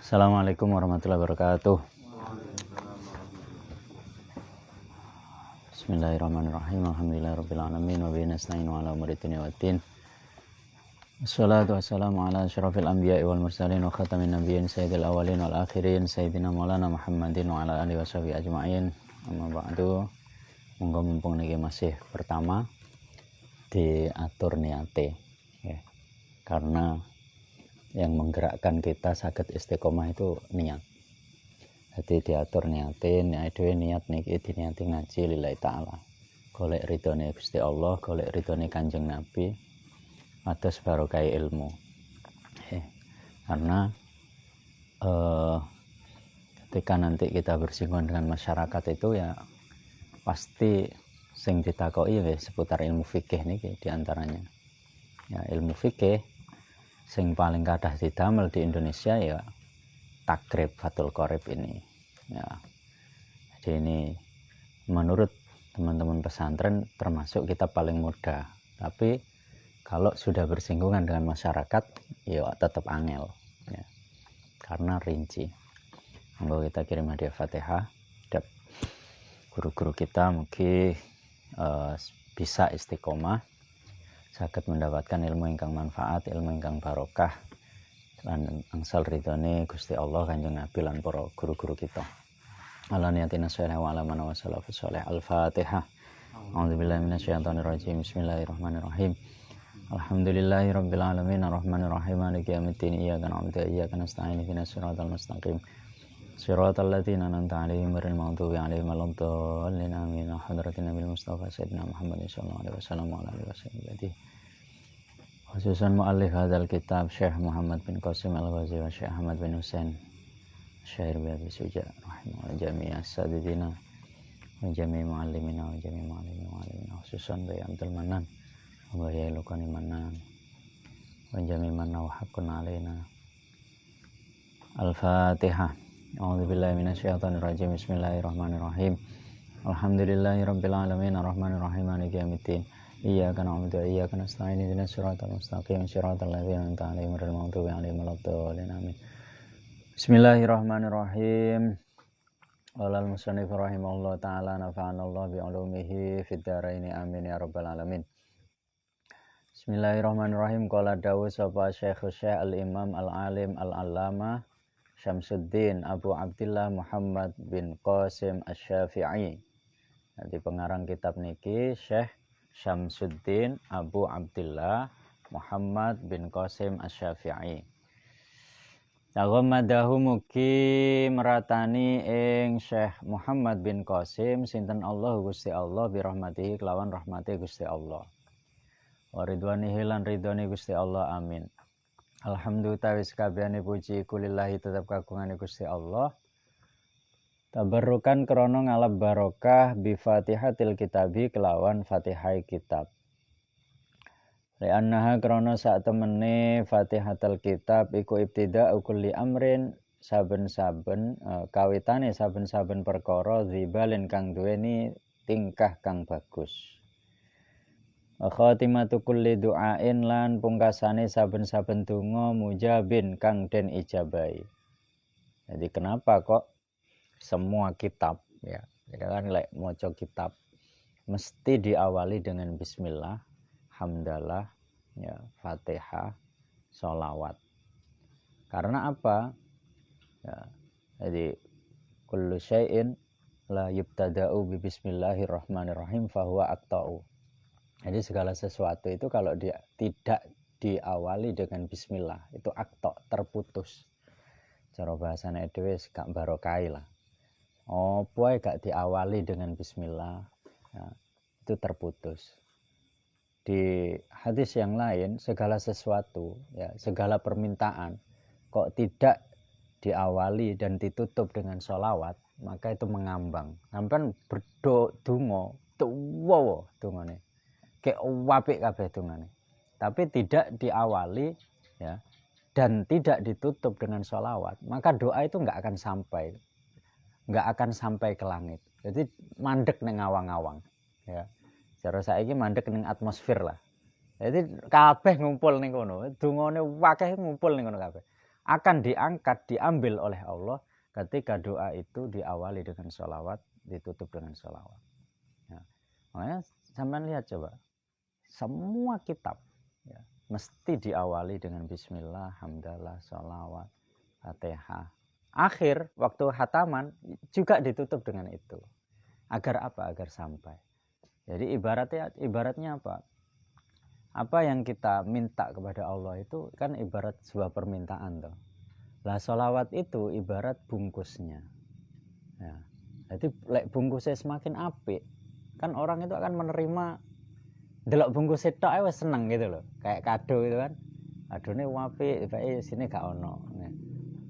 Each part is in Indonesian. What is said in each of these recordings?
Assalamualaikum warahmatullahi wabarakatuh. Bismillahirrahmanirrahim. Alhamdulillahirabbil alamin wa bihi nasta'inu ala umuri dunya waddin. Wassalatu wassalamu ala asyrafil anbiya'i wal mursalin wa khatamin nabiyyin sayyidil awwalin wal akhirin sayyidina maulana Muhammadin wa ala alihi washabihi ajma'in. Amma ba'du. Monggo mumpung niki masih pertama diatur niate ya. Karena yang menggerakkan kita saged istiqomah itu niat. Jadi diatur niatin, niat niki diniati ngaji lillahi ta'ala. Golek ridhone Gusti Allah, golek ridhone Kanjeng Nabi, atus barokah ilmu. Karena ketika nanti kita bersinggungan dengan masyarakat itu ya pasti sing ditakoki ya seputar ilmu fikih niki diantaranya. Ya ilmu fikih sing paling kathah didamel di Indonesia ya takrib Fathul Qorib ini ya. Jadi ini menurut teman-teman pesantren termasuk kita paling mudah, tapi kalau sudah bersinggungan dengan masyarakat ya tetap angel ya, karena rinci. Monggo kita kirim hadiah Fatihah dan guru-guru kita mungkin bisa istiqomah, saged mendapatkan ilmu ingkang manfaat, ilmu ingkang barokah lan angsal ridhone Gusti Allah Kanjeng Nabi lan para guru-guru kita. Ala niyatina sholih wa ala man wasalafu sholih. Al-Fatihah. A'udzubillahi minasyaitonir rajim. Bismillahirrahmanirrahim. Alhamdulillahirabbil alamin arrahmanir rahim maliki yaumiddin iyyaka na'budu wa iyyaka nasta'in ihdinas siratal mustaqim. Siratal ladzina an'amta 'alaihim ghairil maghdubi 'alaihim waladdallin. Amin. Hadratin Nabil Mustafa Sayyidina Muhammad sallallahu alaihi wasallam wa ala alihi wasallam. Khususan mu'allif hadzal kitab Syekh Muhammad bin Qasim Al-Ghazi wa Syekh Ahmad bin Husain Syair bi Abi Suja rahimahullah jami'a sadidina wa jami'i mu'allimina wa jami'i mu'allimina khususan bi Abdul Manan wa ya Lukani Manan wa jami'i man haqqun alaina. Al-Fatihah. A'udzubillahi minasyaitonir rajim. Bismillahirrahmanirrahim. Alhamdulillahirabbil alamin arrahmanir rahim maliki yaumiddin. Iyyaka na'budu wa iyyaka nasta'in ihdinas siratal mustaqim siratal ladzina an'amta 'alaihim ghairil maghdubi 'alaihim waladdallin. Amin. Bismillahirrahmanirrahim. Qala al-musannif rahimahullah ta'ala nafa'anallahu bi 'ulumihi fid dharain amin ya rabbal alamin. Bismillahirrahmanirrahim. Qala Dawud sapa Syekh al-Imam al-Alim al-Allamah Syamsuddin Abu Abdillah Muhammad bin Qasim Asy-Syafi'i. Jadi pengarang kitab niki Syekh Syamsuddin Abu Abdillah Muhammad bin Qasim Asy-Syafi'i. Taghammadahu mugi meratani ing Syekh Muhammad bin Qasim sinten Allah Gusti Allah bi rahmatihi kelawan rahmati Gusti Allah. Wa ridwanihi lan ridhone Gusti Allah amin. Alhamdulillah wis kabehane puji kulillahi tetep kagungane Gusti Allah. Tabarrukan krana ngalap barokah bi Fatihatil Kitabi kelawan Fatihai kitab. Li'annaha krana sak temene Fatihatul Kitab iku ibtida'u kulli amrin saben-saben kawitane saben-saben perkara zibalin kang duweni tingkah kang bagus. Khatimatu kulli du'ain lan pungkasane saben-saben donga mujabin kang den ijabahi. Jadi kenapa kok semua kitab ya kan lek maca kitab mesti diawali dengan bismillah, hamdalah, ya, Fatihah, sholawat. Karena apa? Ya, jadi kullu syai'in la yubtada'u bi bismillahirrahmanirrahim fahuwa aqta'u. Jadi segala sesuatu itu kalau dia tidak diawali dengan bismillah itu akto, terputus. Cara bahasane dhewe gak barokai lah. Apa gak diawali dengan bismillah ya, itu terputus. Di hadis yang lain segala sesuatu ya, segala permintaan kok tidak diawali dan ditutup dengan sholawat maka itu mengambang. Sampeyan berdonga tuwa dongane. Kayak apik kabeh dongane. Tapi tidak diawali ya dan tidak ditutup dengan sholawat, maka doa itu nggak akan sampai ke langit. Jadi mandek neng awang-awang ya. Cara saiki mandek ning atmosfer lah. Jadi kabeh ngumpul ning kono. Dungane akeh ngumpul ning kono kabeh. akan diangkat, diambil oleh Allah ketika doa itu diawali dengan sholawat, ditutup dengan sholawat. Ya. Makanya sampean lihat coba, semua kitab ya, mesti diawali dengan bismillah, hamdalah, sholawat, fatihah. Akhir waktu khataman juga ditutup dengan itu. Agar apa? Agar sampai. Jadi ibaratnya apa? Apa yang kita minta kepada Allah itu kan ibarat sebuah permintaan toh. Lah sholawat itu ibarat bungkusnya. Ya. Jadi bungkusnya semakin apik, kan orang itu akan menerima delok bungkusnya tok ae wis seneng gitu loh. Kayak kado gitu kan. Adone apik, bae sini gak ono.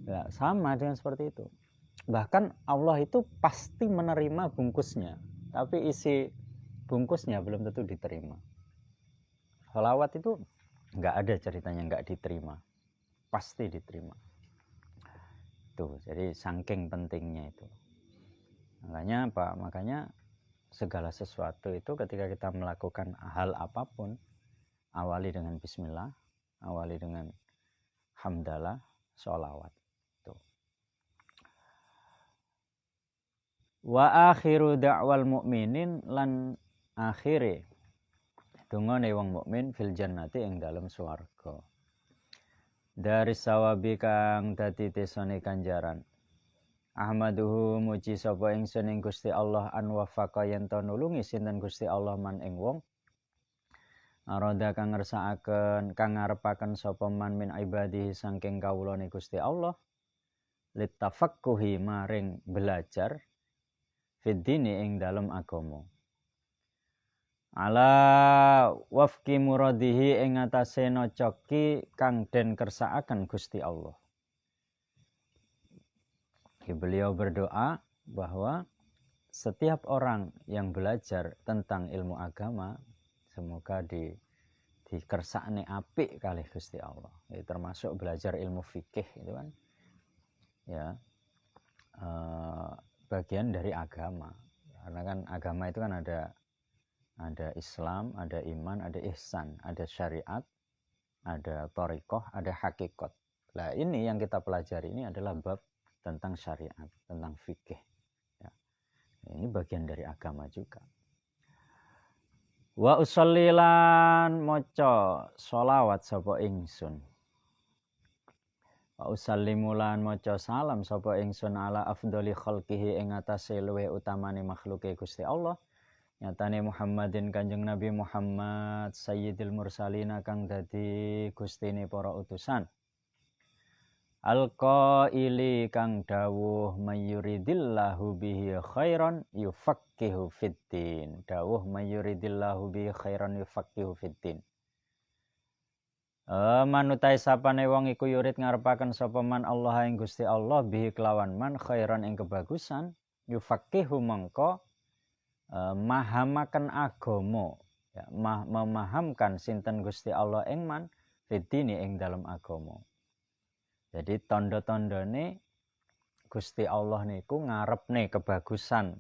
Ya, sama dengan seperti itu. Bahkan Allah itu pasti menerima bungkusnya, tapi isi bungkusnya belum tentu diterima. Sholawat itu nggak ada ceritanya nggak diterima, pasti diterima. Tuh, jadi saking pentingnya itu. Makanya apa? Makanya segala sesuatu itu ketika kita melakukan hal apapun, awali dengan bismillah, awali dengan hamdalah, sholawat. Tuh. Wa akhiru da'wal mu'minin lan akhiri dungane wong mukmin fil jannati ing dalem swarga. Dari sawabi kang dadi tesone kanjaran. Ahmaduhu muji sapa ingsun ing Gusti Allah an wafaqa yen to nulungi sinten Gusti Allah man ing wong. Arada kang ngersakaken kang ngarepaken sapa man min ibadihi saking kawulane Gusti Allah. Litafaqquhi maring belajar fid dini ing dalem agama. Ala wafki muradihi ing atase nocoki kang den kersakaken Gusti Allah. Beliau berdoa bahwa setiap orang yang belajar tentang ilmu agama semoga dikersakne apik kalih Gusti Allah. Ya, termasuk belajar ilmu fikih itu kan ya bagian dari agama. Karena kan agama itu kan ada Islam, ada iman, ada ihsan, ada syariat, ada thariqah, ada hakikat. Nah ini yang kita pelajari ini adalah bab tentang syariat, tentang fikih. Ya. Ini bagian dari agama juga. Wa usollilan moco sholawat sapa ingsun. Wa usallimulan moco salam sapa ingsun ala afdoli khalqihi ing atase luwih utamane makhluke Gusti Allah. Nyatane Muhammadin Kanjeng Nabi Muhammad Sayyidil Mursalina kang dadi gustine para utusan. Al-qaili kang dawuh mayuridillahu bihi khairan yufaqqihu fiddin. Dawuh mayuridillahu bihi khairan yufaqqihu fiddin. Manutai sapane wong iku yurid ngarepaken sapa man Allah ing Gusti Allah bihi kelawan man khairan ing kebagusan yufaqqihu mangka mahamaken agama ya, memahamkan sinten Gusti Allah ing man fitini ing dalam agama. Jadi tondo-tondone Gusti Allah niku ngarepne kebagusan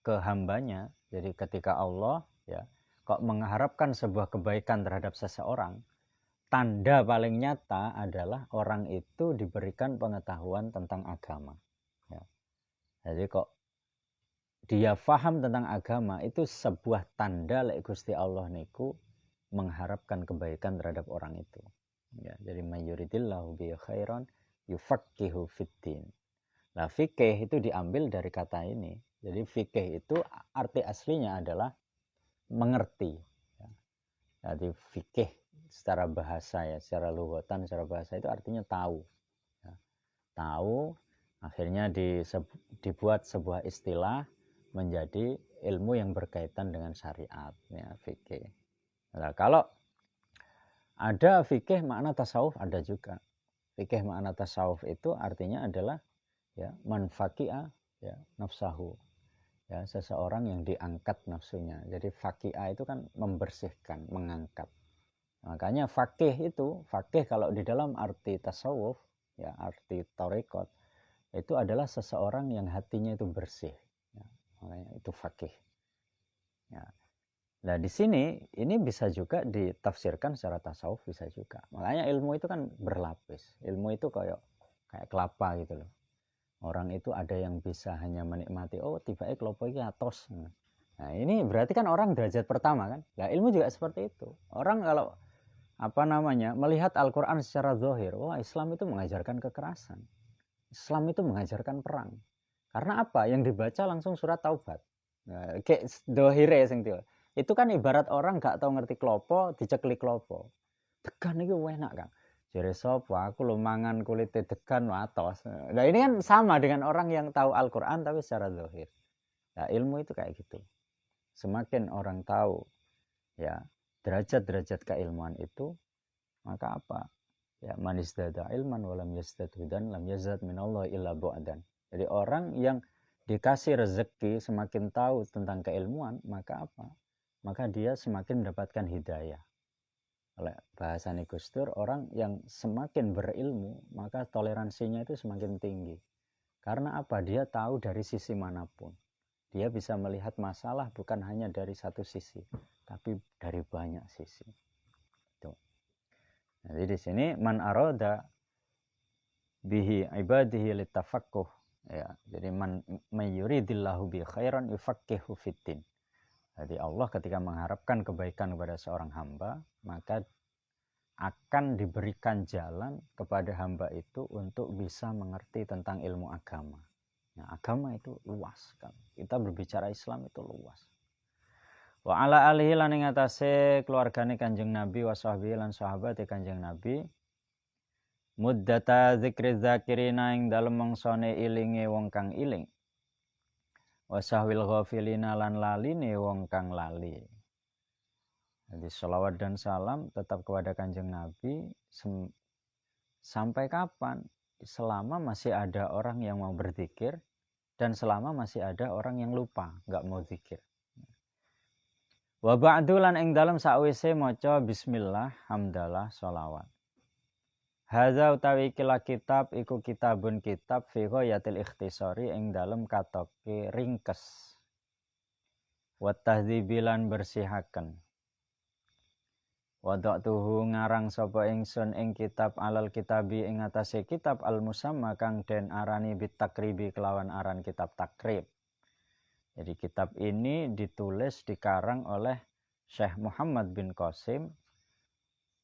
ke hambanya. Jadi ketika Allah ya kok mengharapkan sebuah kebaikan terhadap seseorang, tanda paling nyata adalah orang itu diberikan pengetahuan tentang agama ya. Jadi kok dia faham tentang agama itu sebuah tanda lek Gusti Allah niku mengharapkan kebaikan terhadap orang itu. Ya, jadi mayuridillahu bi khairan yufaqqihu fiddin. Nah, fikih itu diambil dari kata ini. Jadi fikih itu arti aslinya adalah mengerti. Ya. Jadi fikih secara bahasa ya, secara lughatan, secara bahasa itu artinya tahu. Ya. Tahu akhirnya dibuat sebuah istilah menjadi ilmu yang berkaitan dengan syariat ya fikih. Nah, kalau ada fikih makna tasawuf ada juga. Fikih makna tasawuf itu artinya adalah ya manfaqi'a ya nafsahu. Ya seseorang yang diangkat nafsunya. Jadi faqi'a itu kan membersihkan, mengangkat. Makanya fakih itu, fakih kalau di dalam arti tasawuf ya arti thariqat itu adalah seseorang yang hatinya itu bersih. Makanya itu fakih. Ya. Nah di sini ini bisa juga ditafsirkan secara tasawuf, bisa juga. Makanya ilmu itu kan berlapis. Ilmu itu kayak kelapa gitu loh. Orang itu ada yang bisa hanya menikmati, oh tiba-tiba kelapa ini atos. Nah ini berarti kan orang derajat pertama kan. Nah ilmu juga seperti itu. Orang kalau melihat Al-Quran secara zahir, wah Islam itu mengajarkan kekerasan. Islam itu mengajarkan perang. Karena apa? Yang dibaca langsung surat Taubat. Nah, kayak dohire sing itu kan ibarat orang gak tahu ngerti klopo, diceklik klopo. Degan itu enak kan. Jare sapa aku lo mangan kulite degan atos. Nah ini kan sama dengan orang yang tahu Al-Quran tapi secara zahir. Nah ilmu itu kayak gitu. Semakin orang tahu ya derajat-derajat keilmuan itu, maka apa? Ya man istada ilman walam yazdad hudan lam yazad minallahi illa bu'dan. Jadi orang yang dikasih rezeki semakin tahu tentang keilmuan, maka apa? Maka dia semakin mendapatkan hidayah. Oleh bahasa Gus Dur, orang yang semakin berilmu, maka toleransinya itu semakin tinggi. Karena apa? Dia tahu dari sisi manapun. Dia bisa melihat masalah bukan hanya dari satu sisi, tapi dari banyak sisi. Tuh. Jadi di sini man arada bihi ibadihi litafaqquh, ya. Jadi man yuridillahu bi khairan yufaqihu fiddin. Jadi Allah ketika mengharapkan kebaikan kepada seorang hamba, maka akan diberikan jalan kepada hamba itu untuk bisa mengerti tentang ilmu agama. Nah, agama itu luas kan. Kita berbicara Islam itu luas. Wa ala alihi lan ing atase keluargane Kanjeng Nabi wa sahbihi lan sahabate Kanjeng Nabi muddata zikri zakirina ing dalem mangsane ilinge wong kang iling. Wa sahwil ghafilina lan laline wong kang lali. Jadi sholawat dan salam tetap kepada Kanjeng Nabi sampai kapan? Selama masih ada orang yang mau berzikir dan selama masih ada orang yang lupa, nggak mau zikir. Wa ba'du lan ing dalem sakwise maca bismillah, hamdalah, sholawat. Hadza utawi ikilah kitab iku kitabun kitab fi ghayatil ikhtisari ing dalem katoke ringkes. Wa tahdzibilan bersihaken. Wada'tuhu ngarang sapa ingsun ing kitab alal kitabi ing atase kitab al-musamma kang den arani bitakribi kelawan aran kitab takrib. Jadi kitab ini ditulis dikarang oleh Syekh Muhammad bin Qasim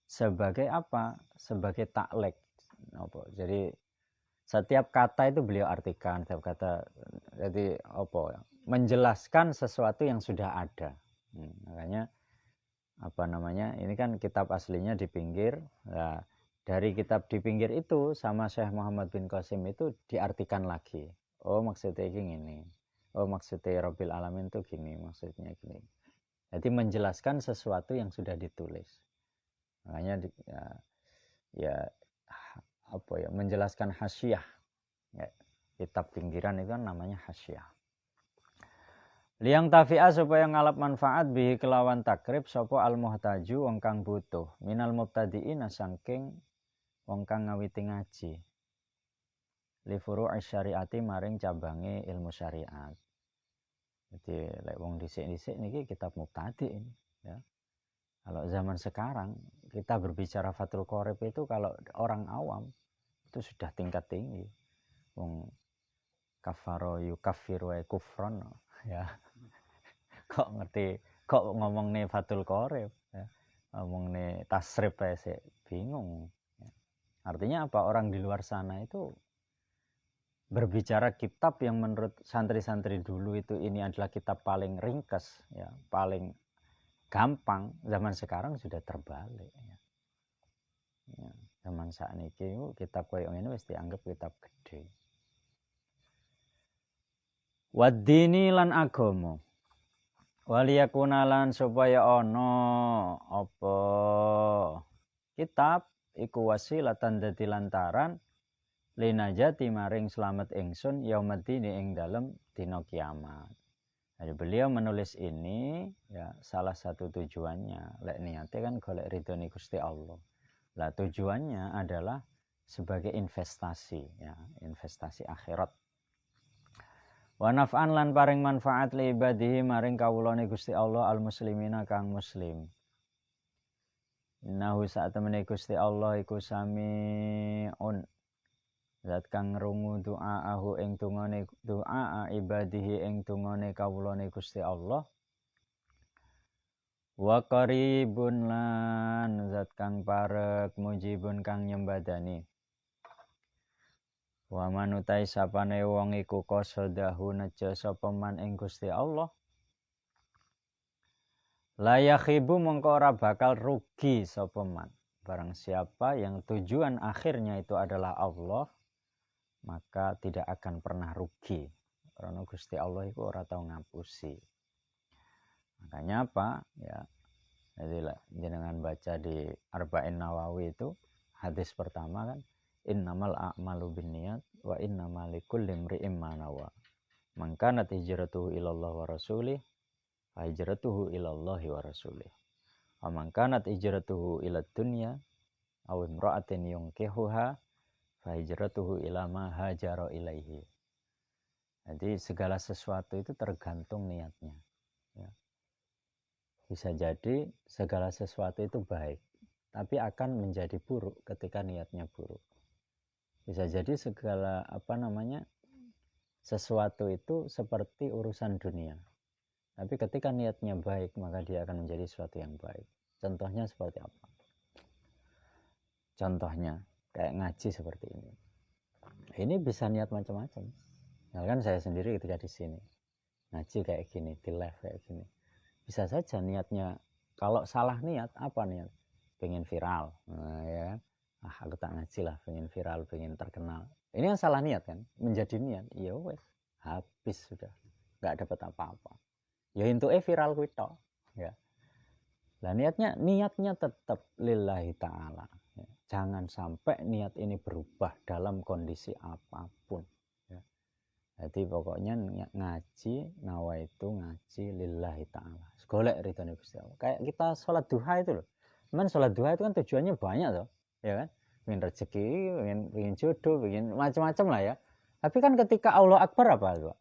sebagai apa? Sebagai taklek. Jadi setiap kata itu beliau artikan, setiap kata jadi apa? Menjelaskan sesuatu yang sudah ada. Makanya ini kan kitab aslinya di pinggir. Nah, dari kitab di pinggir itu sama Syekh Muhammad bin Qasim itu diartikan lagi. Oh maksudnya ini. Oh maksudnya Rabbil Alamin itu gini, maksudnya gini. Jadi menjelaskan sesuatu yang sudah ditulis. Makanya menjelaskan hasyiah. Ya, kitab pinggiran itu kan namanya hasyiah. Liang tafi'a supaya ngalap manfaat bihi kelawan takrib sopo al muhtaju wong kang butuh minal mubtadi'ina sangking wong kang ngawiti ngaji li furu'i syariati maring cabange ilmu syariat. Jadi lek wong dhisik-dhisik niki kitab mubtadi ini ya. Kalau zaman sekarang kita berbicara Fathul Qorib itu kalau orang awam itu sudah tingkat tinggi. Wong kafaro yukaffiru wa kufron ya. Kok ngomong nih Fathul Qorib ya. Ngomong nih tasrif sih bingung ya. Artinya apa? Orang di luar sana itu berbicara kitab yang menurut santri-santri dulu itu ini adalah kitab paling ringkas ya, paling gampang. Zaman sekarang sudah terbalik ya. Ya, zaman saat ini kitab koyo ngene wis dianggap kitab gede. Wadini lan agama waliyakunalan supaya ono apa kitab iku wasilatan dadi lantaran linajati maring slamet ingsun yaumaddini ing dalem dina kiamat. Jadi beliau menulis ini ya salah satu tujuannya lek niate kan golek ridhone Gusti Allah. Lah tujuannya adalah sebagai investasi ya, investasi akhirat. Wa naf'an lan paring manfaat li ibadihi maring kawulane Gusti Allah al muslimina kang muslim. Innahu saat temene Gusti Allah iku sami'un zat kang ngrungu doaahu ing tungane doa ibadihi ing tungane kawulane Gusti Allah. Wa qaribun lan zat kang parek mujibun kang nyembadani. Wa manutai sapane wong iku qasadahu nejo sapa man ing Gusti Allah. La yakhibu mongko ora bakal rugi sapa man. Barang siapa yang tujuan akhirnya itu adalah Allah, maka tidak akan pernah rugi. Karena Gusti Allah itu ora tau ngapusi. Makanya apa? Ya, jadi jenengan baca di Arba'in Nawawi itu hadis pertama kan, innamal a'malu binniyat wa innamal likulli imri'in ma nawa. Man kanat hijratuhu ilallah wa rasulih fa hijratuhu ilallahi wa rasulih. Wa man kanat hijratuhu ilad dunya aw imra'atin yunkihuha fa hijratuhu ila ma hajara ilaihi. Jadi segala sesuatu itu tergantung niatnya. Ya. Bisa jadi segala sesuatu itu baik, tapi akan menjadi buruk ketika niatnya buruk. Bisa jadi segala sesuatu itu seperti urusan dunia. Tapi ketika niatnya baik, maka dia akan menjadi sesuatu yang baik. Contohnya seperti apa? Contohnya kayak ngaji seperti ini. Ini bisa niat macam-macam. Nah, kan saya sendiri ketika di sini ngaji kayak gini, di live kayak gini. Bisa saja niatnya, kalau salah niat, apa niat? Pengen viral. Nah, ya kan? Aku tak ngaji lah, pengen viral, pengen terkenal. Ini yang salah niat kan, menjadi niat. Ya wes, habis sudah, nggak dapat apa-apa. Ya intuke viral kuwi tok, ya. Lah niatnya tetap lillahi ta'ala. Ya. Jangan sampai niat ini berubah dalam kondisi apapun. Ya. Jadi pokoknya ngaji, nawa itu ngaji lillahi ta'ala. Golek ridhone Gusti Allah. Kayak kita sholat duha itu loh. Cuman sholat duha itu kan tujuannya banyak loh, ya kan? Pengen rezeki, pengen jodoh, pengen macam-macam lah ya. Tapi kan ketika Allah Akbar apa Pak?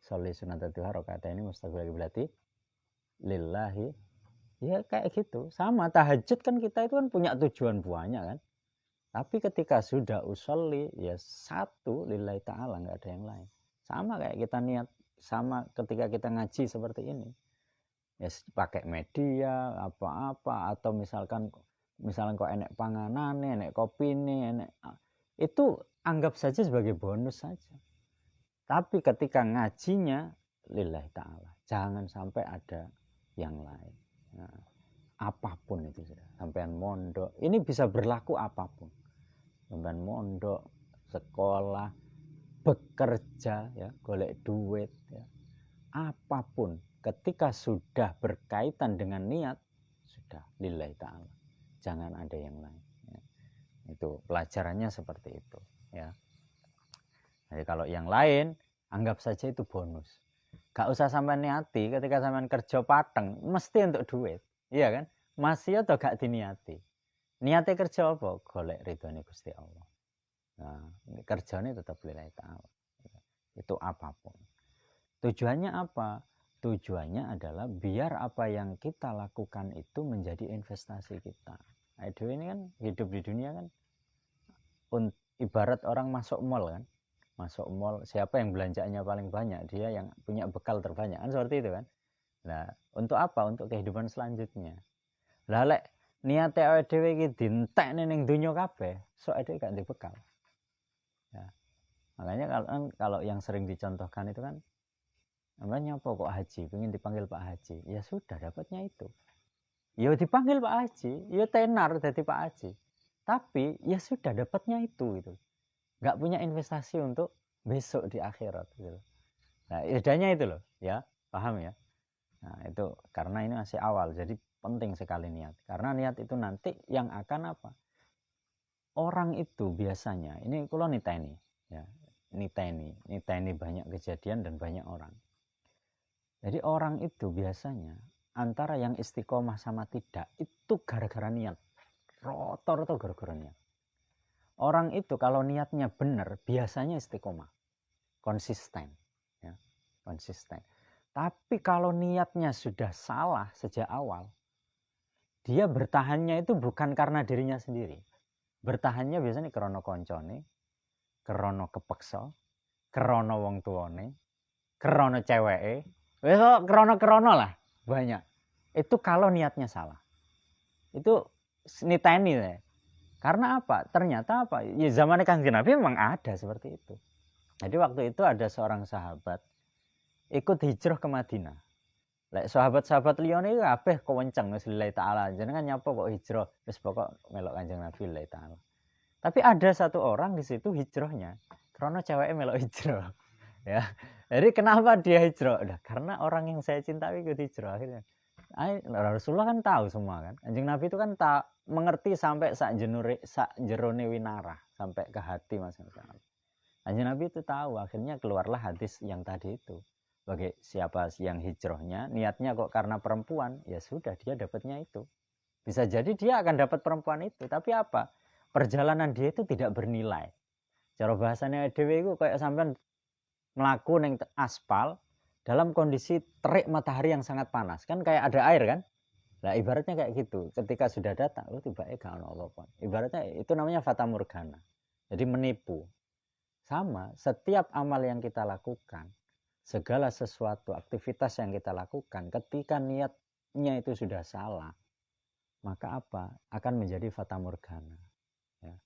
Sholli sunat duha rakaat ini mustaqbil berarti lillahi. Ya kayak gitu. Sama tahajud kan kita itu kan punya tujuan banyak kan. Tapi ketika sudah usolli ya satu lillahi ta'ala, nggak ada yang lain. Sama kayak kita niat, sama ketika kita ngaji seperti ini. Ya pakai media apa-apa atau misalkan kok enek panganan, enek kopi nih, enek itu anggap saja sebagai bonus saja. Tapi ketika ngajinya lillahi ta'ala, jangan sampai ada yang lain. Nah, apapun itu sudah. Sampean mondok, ini bisa berlaku apapun. Sampean mondok, sekolah, bekerja, ya, golek duit, ya. Apapun, ketika sudah berkaitan dengan niat, sudah lillahi ta'ala. Jangan ada yang lain. Ya. Itu pelajarannya seperti itu. Ya. Jadi kalau yang lain, anggap saja itu bonus. Gak usah sampean niati ketika sampean kerja pateng, mesti untuk duit. Iya kan? Masih atau gak diniati. Niatnya kerja apa? Golek ridhone Gusti Allah. Nah, kerjanya tetap lillahi ta'ala. Itu apapun. Tujuannya apa? Tujuannya adalah biar apa yang kita lakukan itu menjadi investasi kita. Aduh, ini kan hidup di dunia kan ibarat orang masuk mall kan. Masuk mall, siapa yang belanjanya paling banyak, dia yang punya bekal terbanyak kan, seperti itu kan. Nah, untuk apa? Untuk kehidupan selanjutnya. Lah lek niate awake dhewe iki dientekne ning donya kabeh, sok dhewe gak ndek bekal. Ya. Makanya kalau yang sering dicontohkan itu kan, namanya apa kok haji, pengen dipanggil Pak Haji. Ya sudah, dapatnya itu. Ya dipanggil Pak Haji, ya tenar jadi Pak Haji. Tapi ya sudah, dapatnya itu gitu. Nggak punya investasi untuk besok di akhirat gitu. Nah, bedanya itu loh, ya, paham ya? Nah, itu karena ini masih awal, jadi penting sekali niat. Karena niat itu nanti yang akan apa? Orang itu biasanya, ini kalau niteni, ya, niteni banyak kejadian dan banyak orang. Jadi orang itu biasanya antara yang istiqomah sama tidak itu gara-gara niat. Rotor-rotor gara-gara niat. Orang itu kalau niatnya benar biasanya istiqomah, konsisten. Ya. konsisten. Tapi kalau niatnya sudah salah sejak awal, dia bertahannya itu bukan karena dirinya sendiri. Bertahannya biasanya krono koncone, krono kepeksa, krono wong tuane, krono ceweke, krono lah banyak. Itu kalau niatnya salah. Itu niteni ya. Karena apa? Ternyata apa? Ya zamannya Kanjeng Nabi memang ada seperti itu. Jadi waktu itu ada seorang sahabat ikut hijrah ke Madinah. Lek sahabat-sahabat liyane iki kabeh kewenceng wis lillahi taala. Jenengan nyapa kok hijrah, wis pokok melok Kanjeng Nabi lillahi taala. Tapi ada satu orang di situ hijrahnya karena ceweknya melok hijrah. Ya. Jadi kenapa dia hijrah? Udah, karena orang yang saya cintai ikut hijrah akhirnya. Rasulullah kan tahu semua kan. Kanjeng Nabi itu kan tak mengerti sampai sak jerone winarah, sampai ke hati masing-masing. Kanjeng Nabi itu tahu, akhirnya keluarlah hadis yang tadi itu. Bagi siapa yang hijrahnya, niatnya kok karena perempuan, ya sudah dia dapatnya itu. Bisa jadi dia akan dapat perempuan itu, tapi apa? Perjalanan dia itu tidak bernilai. Cara bahasanya dhewe iku kayak sampean melaku neng aspal dalam kondisi terik matahari yang sangat panas. Kan kayak ada air kan? Nah ibaratnya kayak gitu. Ketika sudah datang, lu tiba-tiba gak ono apa-apa. Ibaratnya itu namanya fata morgana. Jadi menipu. Sama, setiap amal yang kita lakukan, segala sesuatu aktivitas yang kita lakukan, ketika niatnya itu sudah salah, maka apa? Akan menjadi fata morgana. Ya.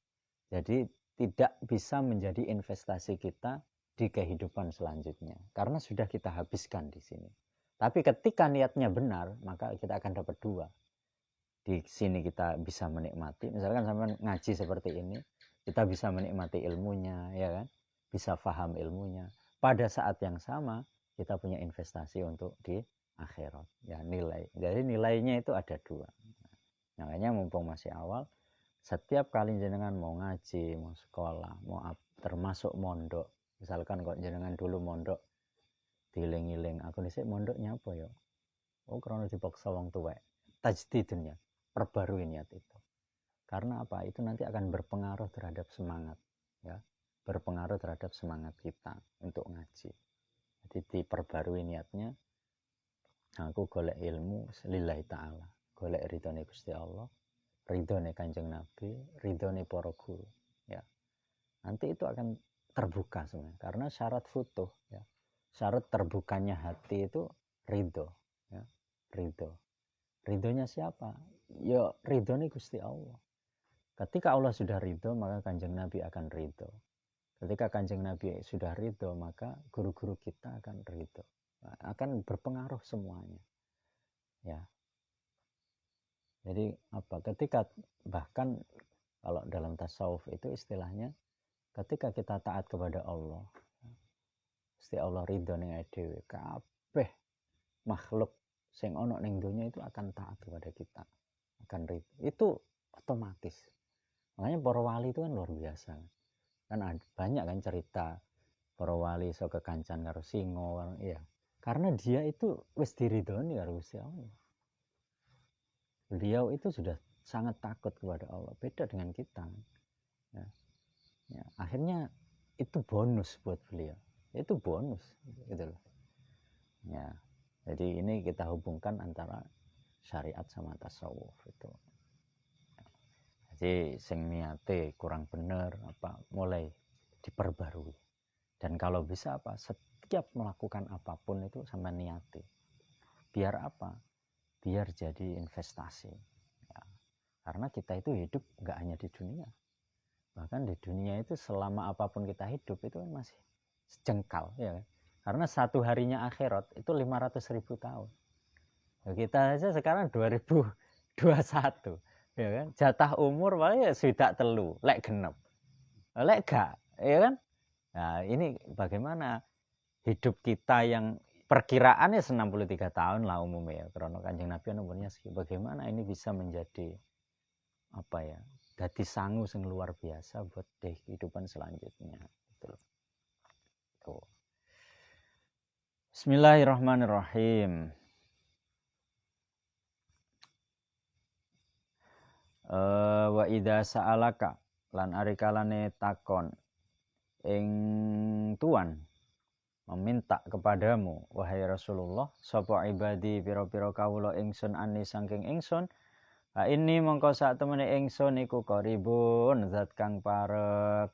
Jadi tidak bisa menjadi investasi kita di kehidupan selanjutnya, karena sudah kita habiskan di sini. Tapi ketika niatnya benar, maka kita akan dapat dua. Di sini kita bisa menikmati, misalkan sampai ngaji seperti ini, kita bisa menikmati ilmunya, ya kan? Bisa paham ilmunya. Pada saat yang sama, kita punya investasi untuk di akhirat, ya nilai. Jadi nilainya itu ada dua. Makanya mumpung masih awal, setiap kali jenengan mau ngaji, mau sekolah, mau termasuk mondok, misalkan kok jenengan dulu mondok, diiling-iling, aku dhisik mondoknya apa ya? Oh, karena dipaksa wong tuwek. Tajdidnya, perbarui niat itu. Karena apa? Itu nanti akan berpengaruh terhadap semangat, ya. Berpengaruh terhadap semangat kita untuk ngaji. Jadi diperbarui niatnya, aku golek ilmu lillahi ta'ala, golek ridhone Gusti Allah, ridhone Kanjeng Nabi, ridhone para guru, ya. Nanti itu akan terbuka sebenarnya, karena syarat futuh, ya. Syarat terbukanya hati itu ridho, ya. Ridhonya siapa? Ya ridhone Gusti Allah. Ketika Allah sudah ridho, maka Kanjeng Nabi akan ridho. Ketika Kanjeng Nabi sudah ridho, maka guru-guru kita akan ridho. Akan berpengaruh semuanya. Ya. Jadi apa? Ketika bahkan kalau dalam tasawuf itu istilahnya, ketika kita taat kepada Allah, Gusti Allah ridho ning dhewe, kabeh makhluk sing ana ning donya itu akan taat kepada kita. Akan ridho. Itu otomatis. Makanya para wali itu kan luar biasa. Kan banyak kan cerita para wali iso kekancan karo singa, iya. Karena dia itu wis diridhoni karo Gusti Allah. Beliau itu sudah sangat takut kepada Allah, beda dengan kita. Ya. Ya, akhirnya itu bonus buat beliau. Itu bonus gitu loh. Ya. Jadi ini kita hubungkan antara syariat sama tasawuf itu. Jadi sing niate kurang bener apa mulai diperbarui. Dan kalau bisa apa setiap melakukan apapun itu sama niati. Biar apa? Biar jadi investasi. Ya. Karena kita itu hidup nggak hanya di dunia. Bahkan di dunia itu selama apapun kita hidup itu kan masih sejengkal ya. Karena satu harinya akhirat itu 500.000 tahun. Ya, kita aja sekarang 2021. Ya kan, jatah umur paling ya sudah telu, lek genep, lek gak, ya kan. Nah ini bagaimana hidup kita yang perkiraannya 63 tahun lah umumnya ya, karena Kanjeng Nabi umurnya bagaimana ini bisa menjadi apa ya, dadi sangu sing luar biasa buat kehidupan selanjutnya gitu loh. Tuh. Bismillahirrahmanirrahim. Wa idza sa'alaka lan arikalane takon ing tuan meminta kepadamu wahai Rasulullah sapa ibadi pira-pira kawula ingsun ani saking ingsun ini mongko sak temene ingsun iku qaribun zat kang parek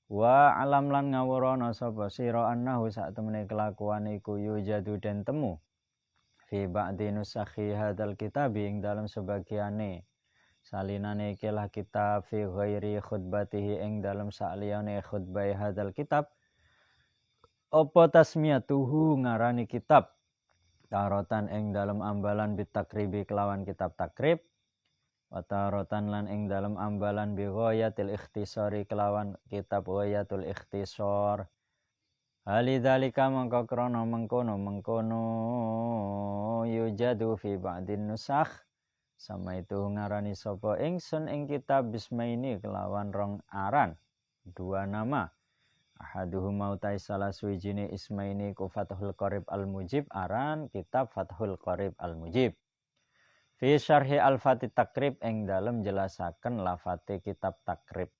wa alam lan ngawurana sapa sira annahu sak temene kelakuan iku yujadu den temu fi ba'di nusakhi hadzal kitab ing dalam sebagiane salinane ikilah kitab fi ghairi khutbatihi ing dalam saliyane khutbah hadzal kitab apa tasmiyatuhu ngarani kitab tarotan ing dalam ambalan bitakribi kelawan kitab takrib watarotan lan ing dalam ambalan bi ghayatil ikhtisari kelawan kitab ghayatul ikhtisar halidzalika mangka krana mengkono yujadu fi ba'din nusakh sama itu ngarani sapa ingsun ing kitab bismaini kelawan rong aran dua nama ahaduhuma utai salah suwijine ismaini ku Fathul Qorib Al-Mujib aran kitab Fathul Qorib Al-Mujib fi syarhi al-Fatih takrib ing dalem jelasaken lafate kitab takrib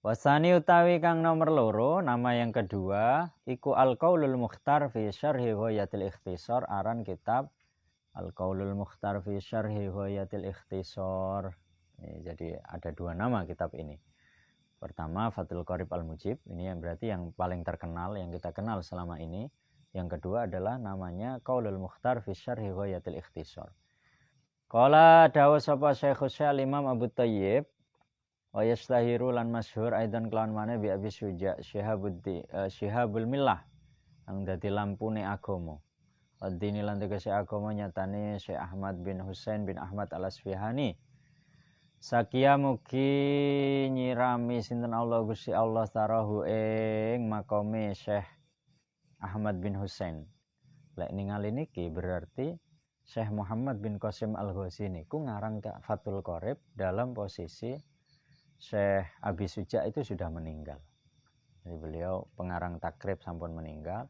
wasani utawi kang nomor loro nama yang kedua iku Al-Qaulul Mukhtar fi syarhi ghayatil ikhtisar aran kitab Al-Qaulul Mukhtar fi syarhi ghayatil ikhtisar jadi ada dua nama kitab ini. Pertama Fathul Qorib Al-Mujib, ini yang berarti yang paling terkenal, yang kita kenal selama ini. Yang kedua adalah namanya Qaulul Mukhtar fi syarhi ghayatil ikhtisar. Qala dawu sapa Syekhus Imam Abu Thayyib wa yastahiru lan masyhur aidan kelawan maneh bi Abi Syuja Syihabul Millah ang dadi lampune agama. Ad-dini lan tegese agama nyatane Syekh Ahmad bin Husain bin Ahmad Al-Asfihani. Sakia mugi nyirami sinten Allah Gusti Allah tarahu ing makome Syekh Ahmad bin Husain. Lek ningali niki berarti Syekh Muhammad bin Qasim Al-Ghazi niku ngarang Fathul Qorib dalam posisi Syekh Abi Suja itu sudah meninggal. Jadi beliau pengarang takrib sampun meninggal.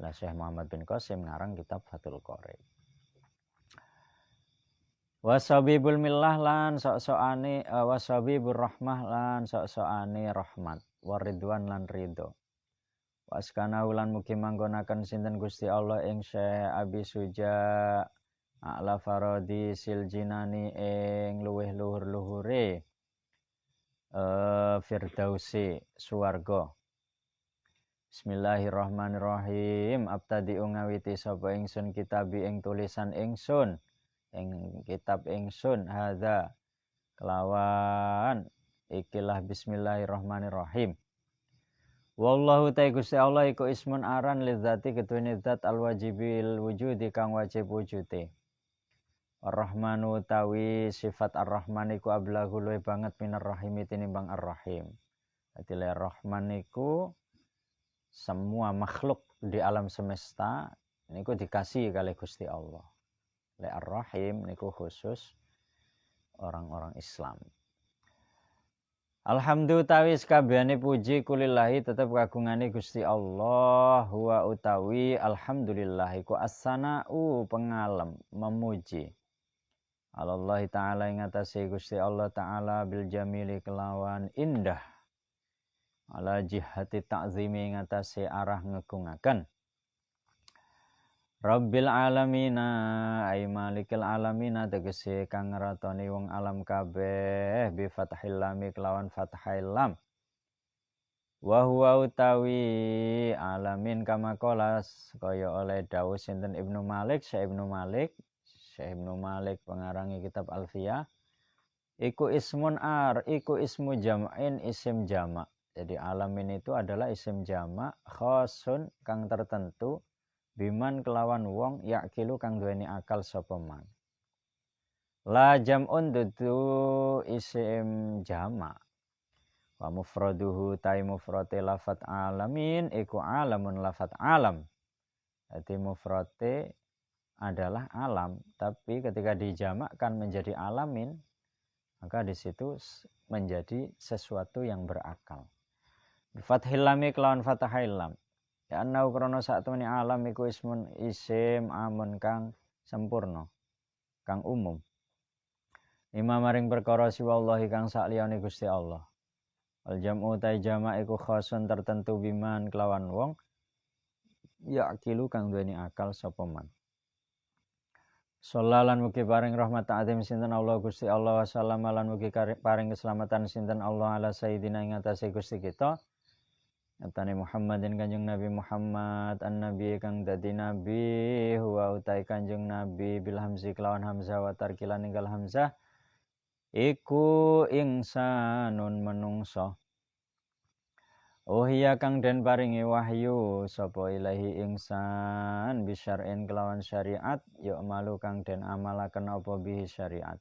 Lah Syekh Muhammad bin Qasim ngarang kitab Fathul Qorib. Wasabibul millah lan sok-sokane wasabibur rahmah lan sok-sokane rahmat waridwan lan ridho waskana ulan mugi manggonaken sinten Gusti Allah ing Syekh Abi Suja a'la faradi siljinani ing luweh luhur-luhure firdausi swarga. Bismillahirrahmanirrahim abtadi'u ngawiti sapa ingsun kitabi ing tulisan ingsun ing kitab ingsun hadza kelawan ikilah bismillahirrahmanirrahim wallahu ta'ala Gusti Allah iku ismun aran lidzati ketuwene zat alwajibil wujudi kang wajib wujude Ar-Rahmanu tawi sifat Ar-Rahman iku ablahu luwih banget minar rahimi tinimbang Ar-Rahim dadi Ar-Rahman iku semua makhluk di alam semesta niku dikasih kali Gusti Allah. Ar-Rahim niku khusus orang-orang Islam. Alhamdulillah tawi sakabehane puji kulillahi tetep kagungane Gusti Allah huwa utawi alhamdulillah iku as-sana'u pengalem memuji. Allah taala ing atase Gusti Allah taala bil jamili kelawan indah. Ala jihati ta'zimi ing atase arah ngegungaken. Rabbil alamina ay malikil alamina tegese kang ngeratoni wong alam kabeh bi fathil lam kelawan fathil lam wa huwa utawi alamin kama qolas kaya oleh dawuh sinten Ibnu Malik Syekh Ibnu Malik pengarangi kitab Alfiyah iku ismun iku ismu jam'in isim jamak jadi alamin itu adalah isim jamak khosun kang tertentu biman kelawan wong yakilu kang duweni akal sapa man. La jam'un dudu isim jamak. Wa mufraduhu tai mufrate lafat alamin iku alamun lafat alam. Jadi mufrate adalah alam, tapi ketika dijamakkan menjadi alamin, maka di situ menjadi sesuatu yang berakal. Bi fathil lam kelawan fathahil lam. Ya anau krono sak temene alam iku ismun isim amun kang sempurna kang umum lima maring perkara siwallahi kang sak liyane Gusti Allah Wal jam'u ta jama' iku khosun tertentu biman kelawan wong ya akilu kang duweni akal sapa man. Sallalan mugi paring rahmat ta'zim sinten Allah Gusti Allah wasallam lan mugi paring keselamatan sinten Allah ala sayyidina ing atase Gusti kita. Atane Muhammadin Kanjeng Nabi Muhammad an-nabi kang dadi nabi huwa utai Kanjeng Nabi bil hamzi kelawan hamzah wa tarkilan ninggal hamzah iku ingsanun menungso. Oh iya kang den paringi wahyu sapa ilahi ingsan bisyar'in kelawan syariat yuk malu kang den amalaken apa bihi syariat.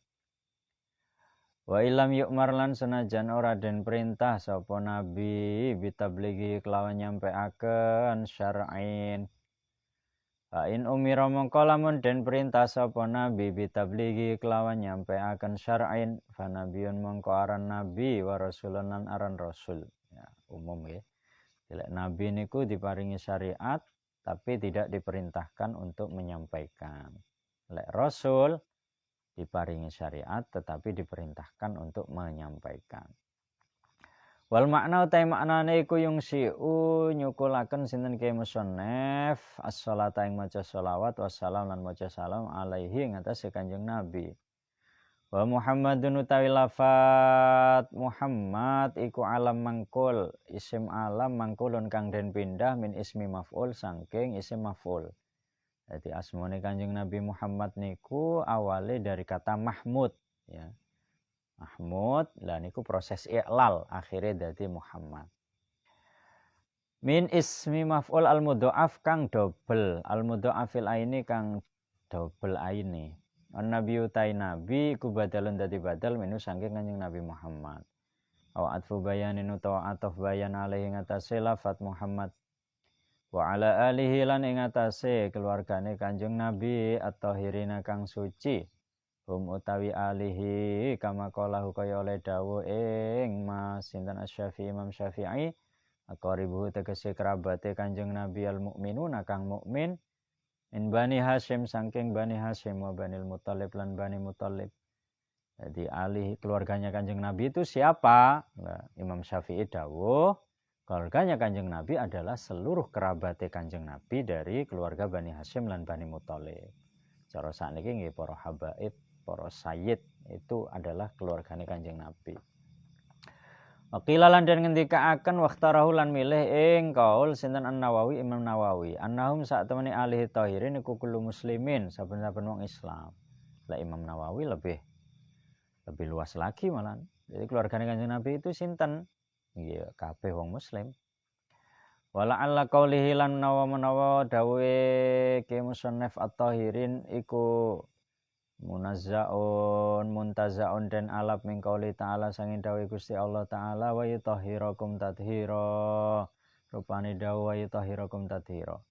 Wa ilam yuk marlan senajan ora den perintah sapa nabi bitabligi kelawan nyampeaken syar'in. Fa in umira mongko lamun den perintah sapa nabi bitabligi kelawan nyampeaken syar'in fa nabiyun mongko aran nabi wa rasulun lan aran rasul. Ya, umum ya. Lek nabi niku diparingi syariat tapi tidak diperintahkan untuk menyampaikan. Lek rasul diparingi syariat tetapi diperintahkan untuk menyampaikan. Wal makna utai maknane iku yung si'u nyukulaken sinten ke musannaf as-sholata ing maca sholawat wassalam lan maca salam alaihi ngatas Kanjeng Nabi. Wa Muhammadun utawi lafat Muhammad iku alam mangkul isim alam mangkulun kang den pindah min ismi maf'ul saking isim maf'ul. Jadi asmane Kanjeng Nabi Muhammad niku awale dari kata Mahmud ya. Mahmud lah niku proses i'lal akhirnya dadi Muhammad. Min ismi maf'ul al-mudha'af kang double al-mudha'afil aini kang double aini. An-nabi utai nabi ku badalun dadi badal minu saking Kanjeng Nabi Muhammad. Aw atfu bayanin utawa ataf bayan alaihi ngatasé lafat Muhammad. Wa ala alihi lan ing atase keluargane Kanjeng Nabi at-tahirina kang suci. Utawi alihi kama qalahu kaya oleh dawuh ing Mas sinten Asy-Syafi'i Imam Syafi'i aqaribu tegese kerabate Kanjeng Nabi al-mukminuna kang mukmin min Bani Hasyim saking Bani Hasyim wa Banil Muthalib lan Bani Muthalib. Jadi alihi keluarganya Kanjeng Nabi itu siapa? Nah, Imam Syafi'i dawuh keluarganya Kanjeng Nabi adalah seluruh kerabate Kanjeng Nabi dari keluarga Bani Hasyim lan Bani Muthalib. Cara sakniki nggih para habaib para sayyid itu adalah keluargane Kanjeng Nabi. Waqilalan dan ngendikaaken waktarahu lan milih ing kaul sinten An-Nawawi Imam Nawawi. Annahum sak temene alihi tahirin iku kullu muslimin saben-saben wong Islam. Lah Imam Nawawi lebih luas lagi malah. Jadi keluargane Kanjeng Nabi itu sinten? Nggih kabeh wong muslim. Wala alla qaulihi lan menawa dawuhe ke musannaf at-tahirin iku muntazaun dan alap min qauli ta'ala sanging dawuh Gusti Allah taala wa yutahhirakum tathira rupane dawuh wa yutahhirakum tathira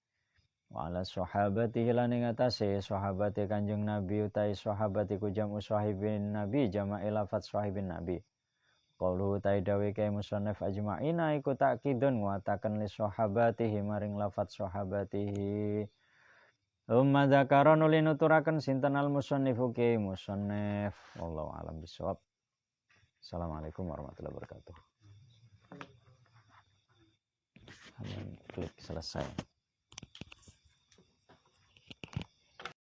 wa ala sahabatihi lan ing atase sahabate Kanjeng Nabi utai sahabat iku jamu sahibin Nabi jama'il lafat sahibin Nabi qaulu utai dawuh ke musannaf ajma'ina iku takkidun nguataken li sahabatihi maring lafat sahabatihi. Umma dzakara nuli nuturaken sinten al-musannifu ki musannif wallahu alam bisawab. Assalamualaikum warahmatullahi wabarakatuh. Klik selesai.